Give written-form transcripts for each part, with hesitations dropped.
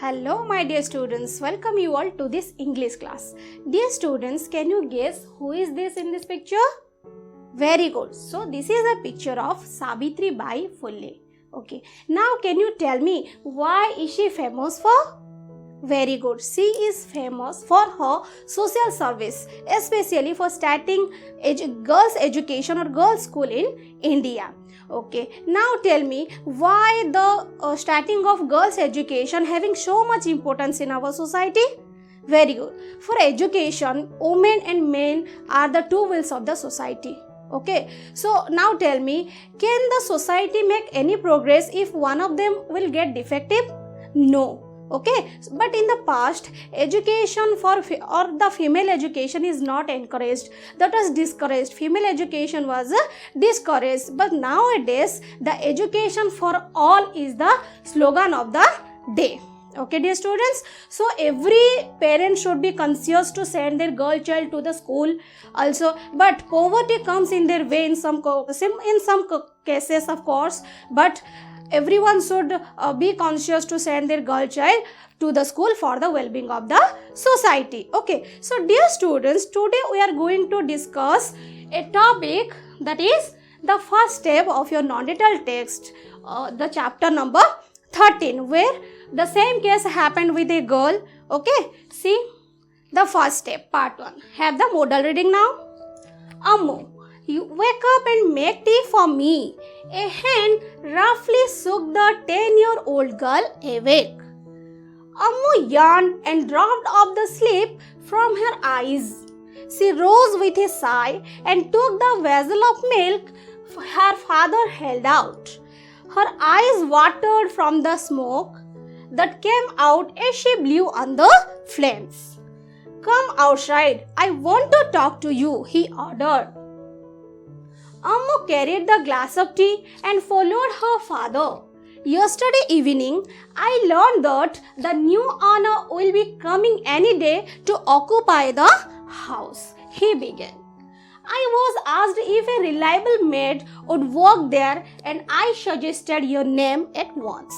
Hello my dear students, welcome you all to this English class. Dear students, can you guess who is this in this picture? Very good. So this is a picture of Savitri Bai Phule. Okay. Now can you tell me why is she famous for? Very good. She is famous for her social service, especially for starting girls education or girls school in India. Okay, now tell me why the starting of girls education having so much importance in our society? Very good. For education, women and men are the two wheels of the society. Okay, so now tell me, can the society make any progress if one of them will get defective? No. Okay, but in the past, education for the female education is not encouraged. That was discouraged. Female education was discouraged. But nowadays, the education for all is the slogan of the day. Okay, dear students. So every parent should be conscious to send their girl child to the school also. But poverty comes in their way in some cases, of course. But everyone should be conscious to send their girl child to the school for the well-being of the society. Okay, so dear students, today we are going to discuss a topic that is the first step of your non-detailed text, the chapter number 13, where the same case happened with a girl. Okay, see the first step, part 1. Have the model reading now. Ammu, you wake up and make tea for me. A hand roughly shook the 10-year-old girl awake. Ammu yawned and dropped off the sleep from her eyes. She rose with a sigh and took the vessel of milk her father held out. Her eyes watered from the smoke that came out as she blew on the flames. Come outside, I want to talk to you, he ordered. Ammu carried the glass of tea and followed her father. Yesterday evening, I learned that the new owner will be coming any day to occupy the house, he began. I was asked if a reliable maid would work there and I suggested your name at once.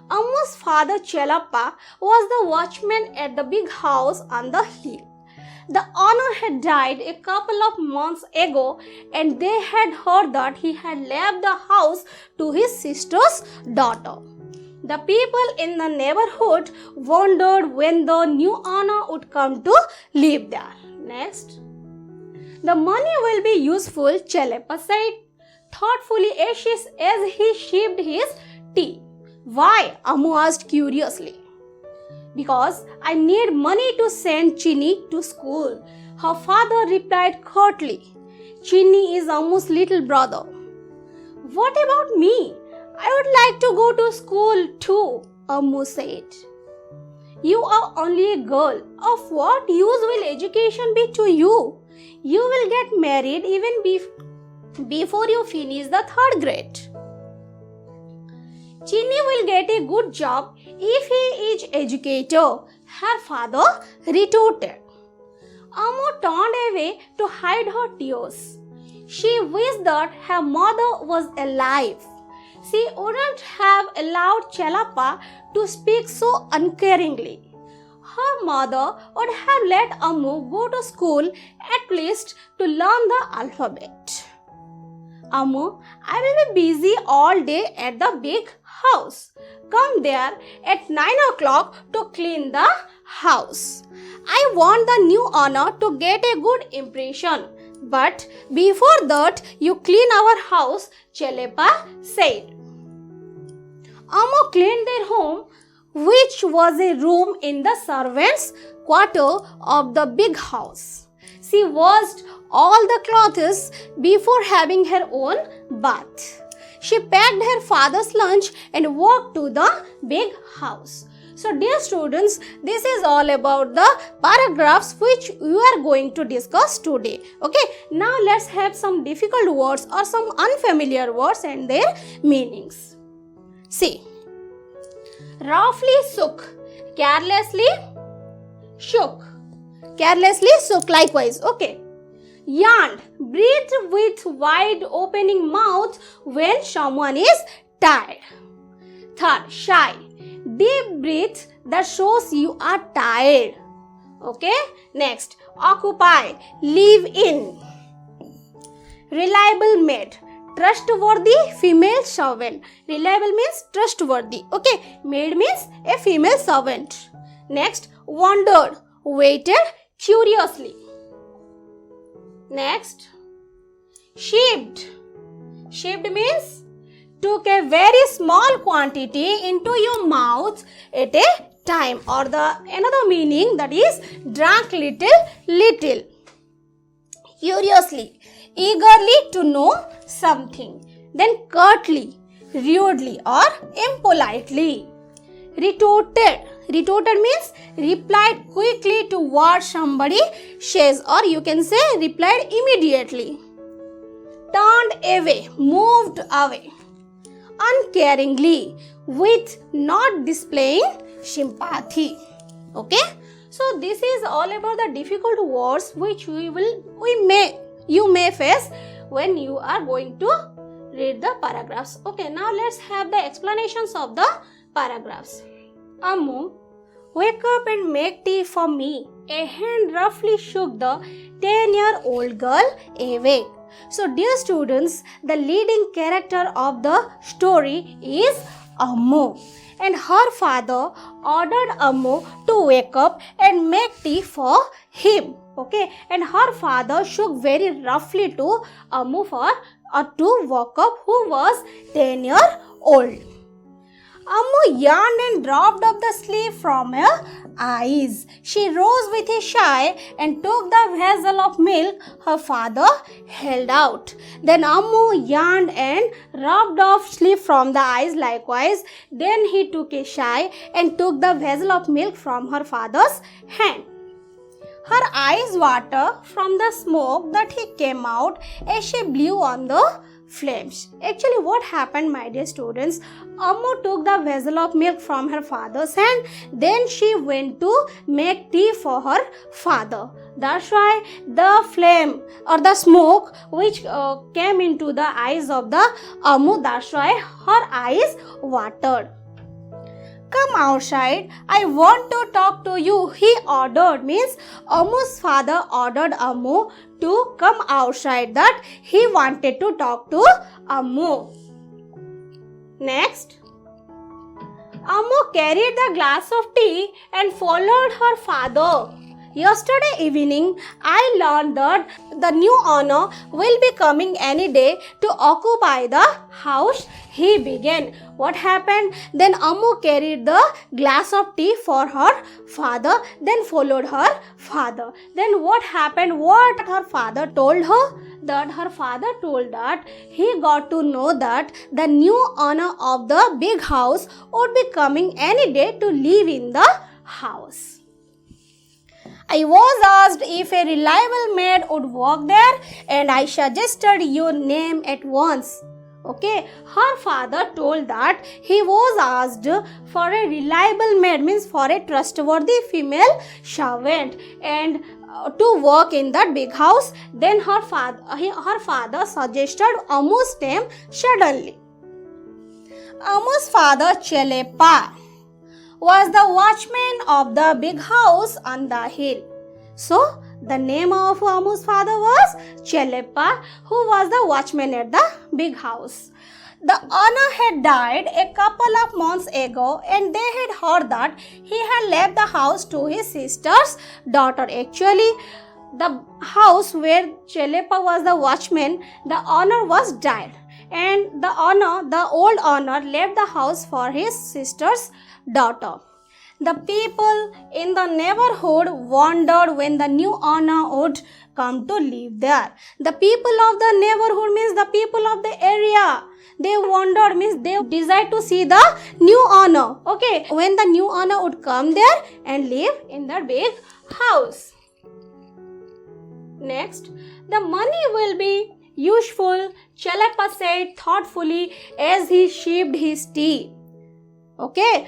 Ammu's father Chelappa was the watchman at the big house on the hill. The owner had died a couple of months ago and they had heard that he had left the house to his sister's daughter. The people in the neighborhood wondered when the new owner would come to live there. Next. The money will be useful, Chelappa said thoughtfully as he sipped his tea. Why? Ammu asked curiously. Because I need money to send Chini to school, her father replied curtly. Chini is Ammu's little brother. What about me? I would like to go to school too, Ammu said. You are only a girl. Of what use will education be to you? You will get married even before you finish the 3rd grade. Chini will get a good job if he is educated, her father retorted. Ammu turned away to hide her tears. She wished that her mother was alive. She wouldn't have allowed Chelappa to speak so uncaringly. Her mother would have let Ammu go to school at least to learn the alphabet. Ammu, I will be busy all day at the big house. Come there at 9 o'clock to clean the house. I want the new owner to get a good impression. But before that, you clean our house, Chelappa said. Ammu cleaned their home, which was a room in the servants' quarter of the big house. She washed all the clothes before having her own bath. She packed her father's lunch and walked to the big house. So dear students, this is all about the paragraphs which we are going to discuss today. Okay, now let's have some difficult words or some unfamiliar words and their meanings. See, roughly shook, carelessly shook, carelessly shook likewise. Okay. Yawned, breathed with wide opening mouth when someone is tired. Third, shy, Deep breath that shows you are tired. Okay, next, occupy, live in. Reliable maid, trustworthy female servant. Reliable means trustworthy. Okay, maid means a female servant. Next, wondered, waited curiously. Next, shipped. Shipped means took a very small quantity into your mouth at a time, or the another meaning, that is drank little. Curiously, eagerly to know something. Then curtly, rudely or impolitely. Retorted. Retorted means replied quickly to what somebody says, or you can say replied immediately. Turned away, moved away. Uncaringly, with not displaying sympathy. Okay, so this is all about the difficult words which you may face when you are going to read the paragraphs. Okay, now let's have the explanations of the paragraphs. Ammu, wake up and make tea for me. A hand roughly shook the 10-year-old girl awake. So dear students, the leading character of the story is Ammu, and her father ordered Ammu to wake up and make tea for him. Okay, and her father shook very roughly to Ammu to wake up, who was 10-year-old. Ammu yawned and dropped off the sleep from her eyes. She rose with a sigh and took the vessel of milk her father held out. Then Ammu yawned and rubbed off sleep from the eyes likewise. Then he took a sigh and took the vessel of milk from her father's hand. Her eyes watered from the smoke that he came out as she blew on the flames. Actually, what happened, my dear students? Ammu took the vessel of milk from her father's hand. Then she went to make tea for her father. That's why the flame or the smoke which came into the eyes of the Ammu, that's why her eyes watered. Come outside, I want to talk to you, he ordered. Means Ammu's father ordered Ammu to come outside, that he wanted to talk to Ammu. Next, Ammu carried the glass of tea and followed her father. Yesterday evening, I learned that the new owner will be coming any day to occupy the house, he began. What happened? Then Ammu carried the glass of tea for her father, then followed her father. Then what happened? What her father told her? That her father told that he got to know that the new owner of the big house would be coming any day to live in the house. I was asked if a reliable maid would work there, and I suggested your name at once. Okay, her father told that he was asked for a reliable maid, means for a trustworthy female servant, and to work in that big house. Then her father suggested Ammu's name suddenly. Ammu's father, Chelepa, was the watchman of the big house on the hill. So, the name of Ammu's father was Chelepa, who was the watchman at the big house. The owner had died a couple of months ago, and they had heard that he had left the house to his sister's daughter. Actually, the house where Chelepa was the watchman, the owner was died, and the old owner left the house for his sister's daughter. The people in the neighborhood wondered when the new owner would come to live there. The people of the neighborhood means the people of the area. They wondered, means they desired to see the new owner. Okay, when the new owner would come there and live in the big house. Next, the money will be useful, Chelepa said thoughtfully as he sipped his tea. Okay,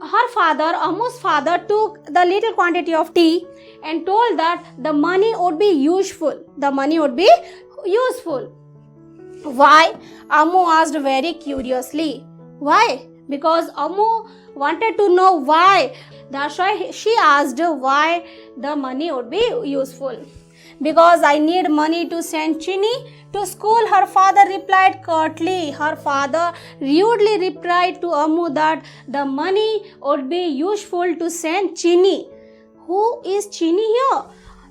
her father, Ammu's father, took the little quantity of tea and told that the money would be useful. The money would be useful. Why? Ammu asked very curiously. Why? Because Ammu wanted to know why. That's why she asked why the money would be useful. Because I need money to send Chini to school, her father replied curtly. Her father rudely replied to Ammu that the money would be useful to send Chini. Who is Chini here?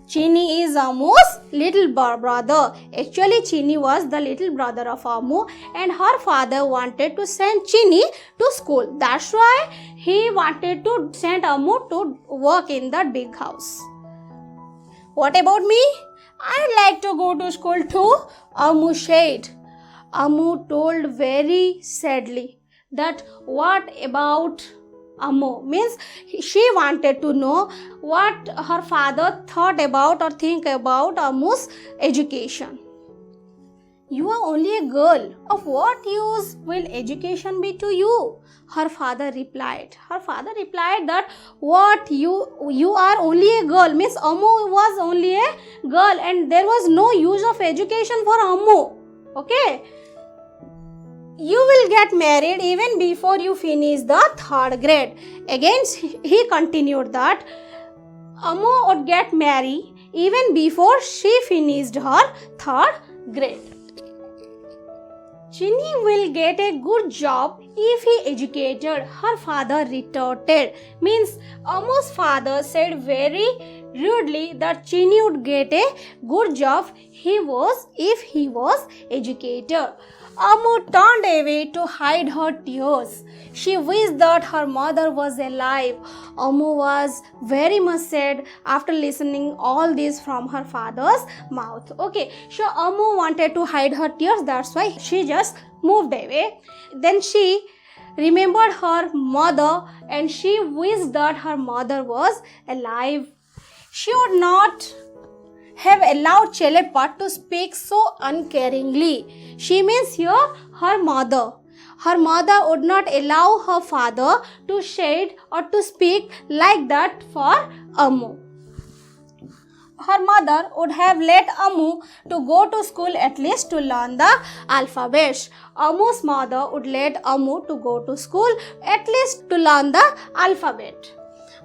Chini is Ammu's little brother. Actually, Chini was the little brother of Ammu, and her father wanted to send Chini to school. That's why he wanted to send Ammu to work in that big house. What about me? I'd like to go to school too, Ammu said. Ammu told very sadly that what about Ammu? Means she wanted to know what her father thought about or think about Ammu's education. You are only a girl. Of what use will education be to you? Her father replied. Her father replied that what you are only a girl. Means Ammu was only a girl and there was no use of education for Ammu. Okay. You will get married even before you finish the 3rd grade. Again he continued that Ammu would get married even before she finished her 3rd grade. Chini will get a good job if he educated, her father retorted. Means Ammu's father said very rudely that Chini would get a good job if he was educated. Ammu turned away to hide her tears. She wished that her mother was alive. Ammu was very much sad after listening all this from her father's mouth. Okay, so Ammu wanted to hide her tears. That's why she just moved away. Then she remembered her mother and she wished that her mother was alive. She would not have allowed Cheleppa to speak so uncaringly. She means here her mother. Her mother would not allow her father to shade or to speak like that for Ammu. Her mother would have let Ammu to go to school at least to learn the alphabets. Ammu's mother would let Ammu to go to school at least to learn the alphabet.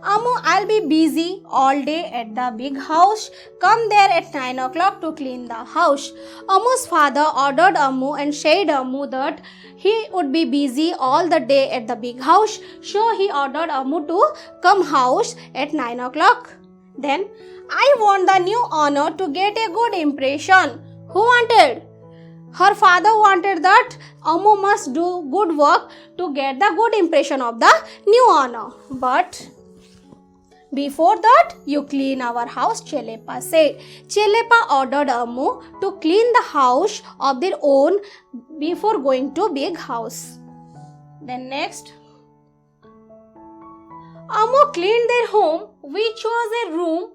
Ammu, I'll be busy all day at the big house. Come there at 9 o'clock to clean the house. Ammu's father ordered Ammu and said Ammu that he would be busy all the day at the big house. So he ordered Ammu to come house at 9 o'clock. Then, I want the new owner to get a good impression. Who wanted? Her father wanted that Ammu must do good work to get the good impression of the new owner. But before that, you clean our house, Cheleppa said. Cheleppa ordered Ammu to clean the house of their own before going to big house. Then next, Ammu cleaned their home, which was a room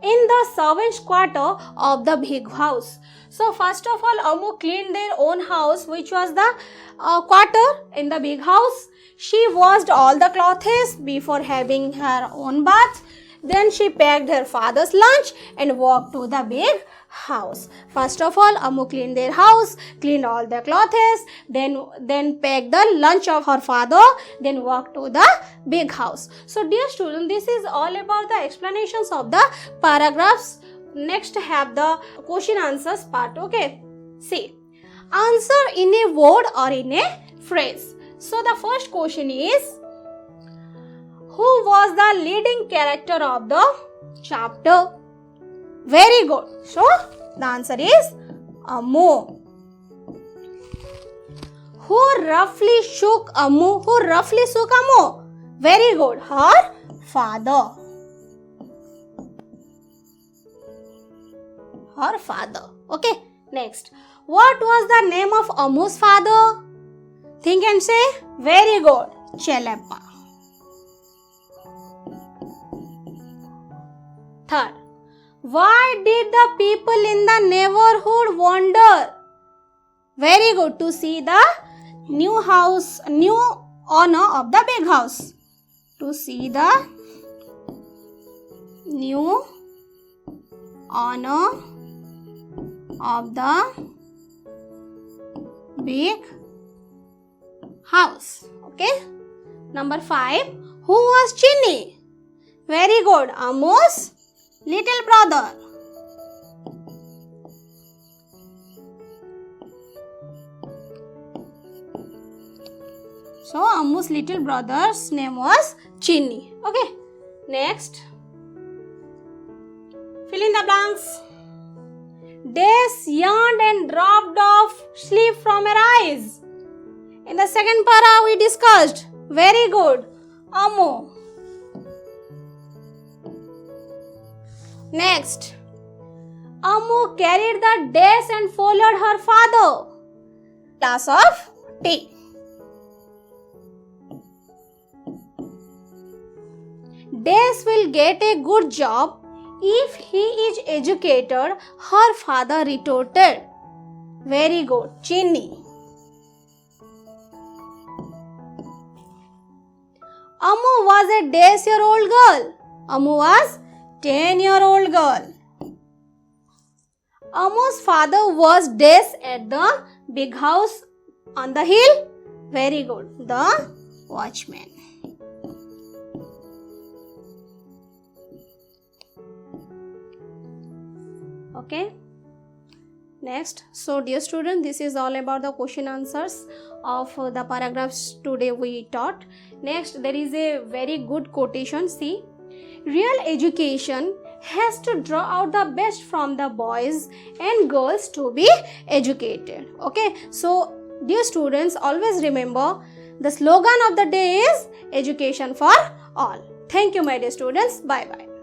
in the servants' quarter of the big house. So first of all, Ammu cleaned their own house, which was the quarter in the big house. She washed all the clothes before having her own bath. Then she packed her father's lunch and walked to the big house. First of all, Ammu cleaned their house, cleaned all the clothes, then packed the lunch of her father, then walked to the big house. So dear students, this is all about the explanations of the paragraphs. Next have the question answers part. Okay, see, answer in a word or in a phrase. So the first question is, who was the leading character of the chapter? Very good. So the answer is Ammu. Who roughly shook Ammu? Who roughly shook Ammu? Very good. Her father. Her father. Okay. Next. What was the name of Ammu's father? Think and say. Very good. Cheleppa. Third. Why did the people in the neighborhood wander? Very good. To see the new house, new owner of the big house. To see the new owner of the big house. Okay. Number 5. Who was Chinny? Very good. Ammu's little brother. So Ammu's little brother's name was Chinny. Okay. Next. Fill in the blanks. Days yawned and dropped off sleep from her eyes. In the second para we discussed. Very good. Ammu. Next. Ammu carried the days and followed her father. Glass of tea. Days will get a good job if he is educated, her father retorted. Very good. Chinny. Ammu was a 10-year-old girl. Ammu was 10-year-old girl. Ammu's father was days at the big house on the hill. Very good. The watchman. Okay. Next. So dear student, this is all about the question answers of the paragraphs today we taught. Next, there is a very good quotation. See, real education has to draw out the best from the boys and girls to be educated. Okay. So dear students, always remember the slogan of the day is education for all. Thank you my dear students. Bye bye.